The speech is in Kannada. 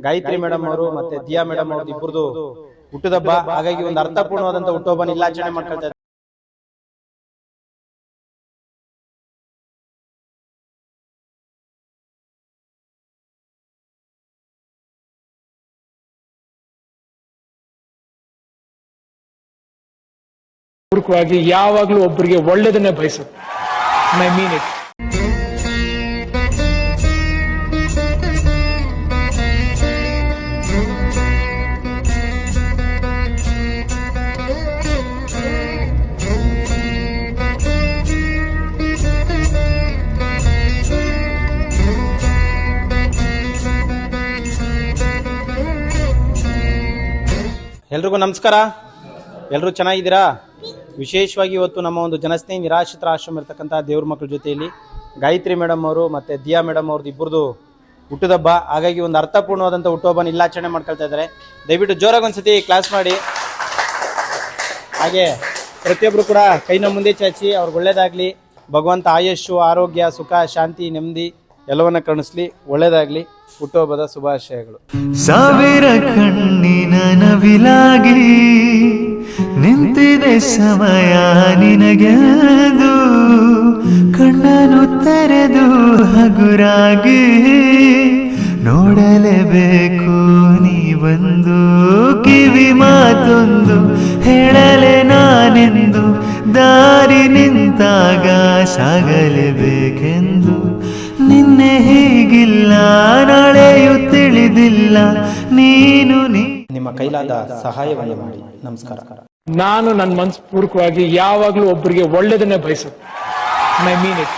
ಗಾಯತ್ರಿ ಮೇಡಮ್ ಅವರು ಮತ್ತೆ ದಿಯಾ ಮೇಡಮ್ ಅವ್ರದ್ದು ಇಬ್ಬರದು ಹುಟ್ಟುದಬ್ಬ. ಹಾಗಾಗಿ ಒಂದು ಅರ್ಥಪೂರ್ಣವಾದಂತ ಹುಟ್ಟುಹಬ್ಬನ ಇಲ್ಲಿ ಆಚರಣೆ ಮಾಡ್ಕೊಳ್ತಾ ಇದ್ದಾರೆ. ಪೂರ್ವಕವಾಗಿ ಯಾವಾಗಲೂ ಒಬ್ಬರಿಗೆ ಒಳ್ಳೆಯದನ್ನೇ ಬಯಸುತ್ತೆ. I mean it. ಎಲ್ರಿಗೂ ನಮಸ್ಕಾರ. ಎಲ್ಲರೂ ಚೆನ್ನಾಗಿದ್ದೀರಾ? ವಿಶೇಷವಾಗಿ ಇವತ್ತು ನಮ್ಮ ಒಂದು ಜನಸ್ನೇಹಿ ನಿರಾಶ್ರಿತರ ಆಶ್ರಮ ಇರ್ತಕ್ಕಂಥ ದೇವ್ರ ಮಕ್ಕಳ ಜೊತೆಯಲ್ಲಿ ಗಾಯತ್ರಿ ಮೇಡಮ್ ಅವರು ಮತ್ತು ದಿಯಾ ಮೇಡಮ್ ಅವ್ರದ್ದು ಇಬ್ಬರದು ಹುಟ್ಟುದಬ್ಬ. ಹಾಗಾಗಿ ಒಂದು ಅರ್ಥಪೂರ್ಣವಾದಂಥ ಹುಟ್ಟುಹಬ್ಬನ ಇಲ್ಲಿ ಆಚರಣೆ ಮಾಡ್ಕೊಳ್ತಾ ಇದ್ದಾರೆ. ದಯವಿಟ್ಟು ಜೋರಾಗಿ ಒಂದ್ಸತಿ ಕ್ಲಾಸ್ ಮಾಡಿ. ಹಾಗೆ ಪ್ರತಿಯೊಬ್ಬರು ಕೂಡ ಕೈನ ಮುಂದೆ ಚಾಚಿ ಅವ್ರಿಗೆ ಒಳ್ಳೇದಾಗಲಿ, ಭಗವಂತ ಆಯುಷ್ಯು, ಆರೋಗ್ಯ, ಸುಖ, ಶಾಂತಿ, ನೆಮ್ಮದಿ ಎಲ್ಲವನ್ನ ಕರುಣಿಸ್ಲಿ, ಒಳ್ಳೇದಾಗಲಿ. ಹುಟ್ಟುಹಬ್ಬದ ಶುಭಾಶಯಗಳು. ಸಾವಿರ ಕಣ್ಣಿನ ನವಿಲಾಗಿ ನಿಂತಿದೆ ಸಮಯ ನಿನಗೆದು, ಕಣ್ಣನು ತೆರೆದು ಹಗುರಾಗಿ ನೋಡಲೇಬೇಕು ನೀ ಬಂದು, ಕಿವಿ ಮಾತೊಂದು ಹೇಳಲೆ ನಾನೆಂದು, ದಾರಿ ನಿಂತಾಗ ಸಾಗಲೇಬೇಕೆಂದು, ನಿನ್ನೆ ಹೀಗಿಲ್ಲ ನಾಳೆಯೂ ತಿಳಿದಿಲ್ಲ ನೀನು ನಿಮ್ಮ ಕೈಲಾದ ಸಹಾಯವನ್ನು ಮಾಡಿ. ನಮಸ್ಕಾರ. ನಾನು ನನ್ನ ಮನಸ್ಪೂರ್ವಕವಾಗಿ ಯಾವಾಗಲೂ ಒಬ್ಬರಿಗೆ ಒಳ್ಳೆಯದನ್ನೇ ಬಯಸುತ್ತೆ. I mean it.